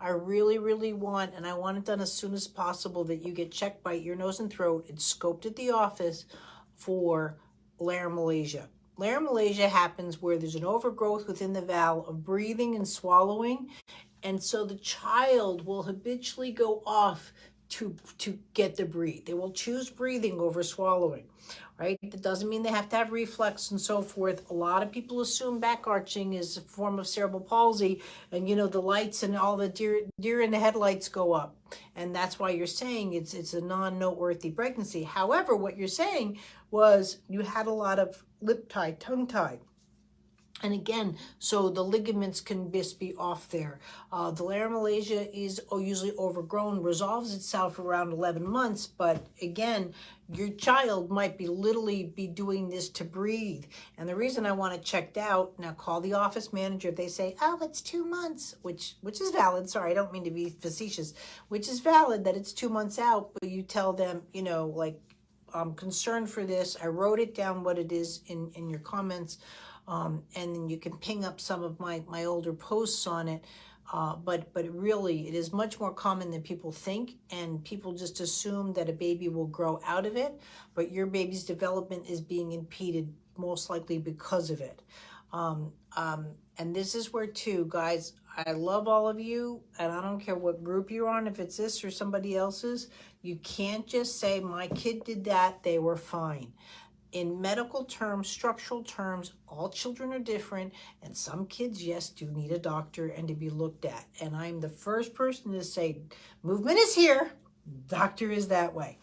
I really, really want, and I want it done as soon as possible, that you get checked by ear, nose, and throat. It's scoped at the office for laramalasia. Laramalasia happens where there's an overgrowth within the valve of breathing and swallowing, and so the child will habitually go off to get the breathe. They will choose breathing over swallowing, right? That doesn't mean they have to have reflex and so forth. A lot of people assume back arching is a form of cerebral palsy, and the lights and all the deer in the headlights go up, and that's why you're saying it's a non-noteworthy pregnancy. However, what you're saying was you had a lot of lip tie, tongue tie. And again, so the ligaments can just be off there. The laramalasia is usually overgrown, resolves itself around 11 months. But again, your child might be literally be doing this to breathe. And the reason I want it checked out, now call the office manager. If they say, oh, it's 2 months, which is valid. Sorry, I don't mean to be facetious, which is valid that it's 2 months out. But you tell them, like, I'm concerned for this. I wrote it down what it is in your comments. And then you can ping up some of my older posts on it. But really, it is much more common than people think, and people just assume that a baby will grow out of it, but your baby's development is being impeded most likely because of it. And this is where too, guys, I love all of you, and I don't care what group you're on, if it's this or somebody else's. You can't just say, my kid did that, they were fine. In medical terms, structural terms, all children are different, and some kids, yes, do need a doctor and to be looked at. And I'm the first person to say, movement is here, doctor is that way,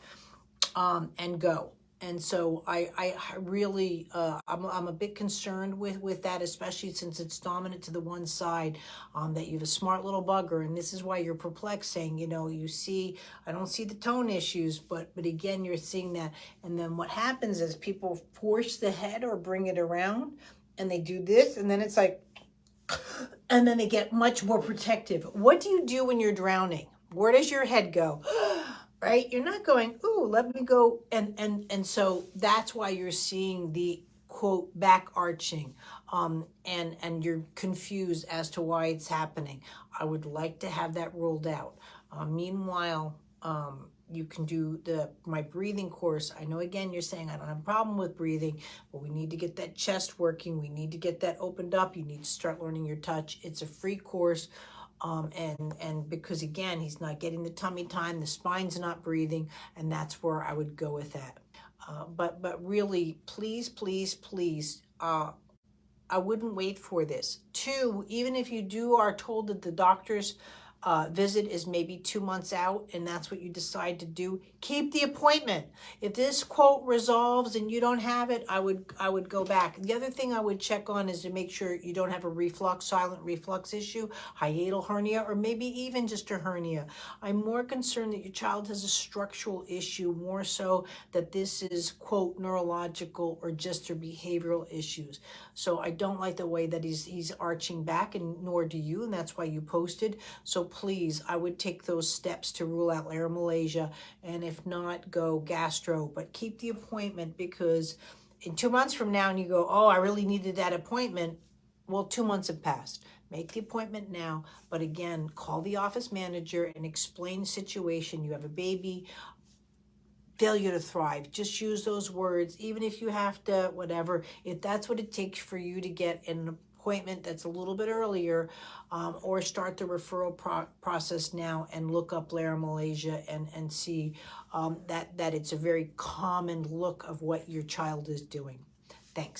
and go. And so I really, I'm a bit concerned with that, especially since it's dominant to the one side, that you have a smart little bugger. And this is why you're perplexed, saying, you see, I don't see the tone issues, but again, you're seeing that. And then what happens is people force the head or bring it around, and they do this, and then it's like, and then they get much more protective. What do you do when you're drowning? Where does your head go? Right? You're not going, ooh, let me go. And so that's why you're seeing the quote back arching, and you're confused as to why it's happening. I would like to have that ruled out. Meanwhile, you can do my breathing course. I know, again, you're saying I don't have a problem with breathing, but we need to get that chest working. We need to get that opened up. You need to start learning your touch. It's a free course. And because, again, he's not getting the tummy time, the spine's not breathing, and that's where I would go with that. But really, please, please, please, I wouldn't wait for this. 2, even if you are told that the doctor's visit is maybe 2 months out, and that's what you decide to do, keep the appointment. If this quote resolves and you don't have it, I would go back. The other thing I would check on is to make sure you don't have a silent reflux issue, hiatal hernia, or maybe even just a hernia. I'm more concerned that your child has a structural issue, more so that this is quote neurological or just their behavioral issues. So I don't like the way that he's arching back, and nor do you, and that's why you posted. So please, I would take those steps to rule out laramalasia, and if not, go gastro. But keep the appointment, because in 2 months from now, and you go, oh, I really needed that appointment. Well, 2 months have passed. Make the appointment now. But again, call the office manager and explain the situation. You have a baby, failure to thrive. Just use those words, even if you have to, whatever, if that's what it takes for you to get an appointment that's a little bit earlier, or start the referral process now and look up laramalasia and see that it's a very common look of what your child is doing. Thanks.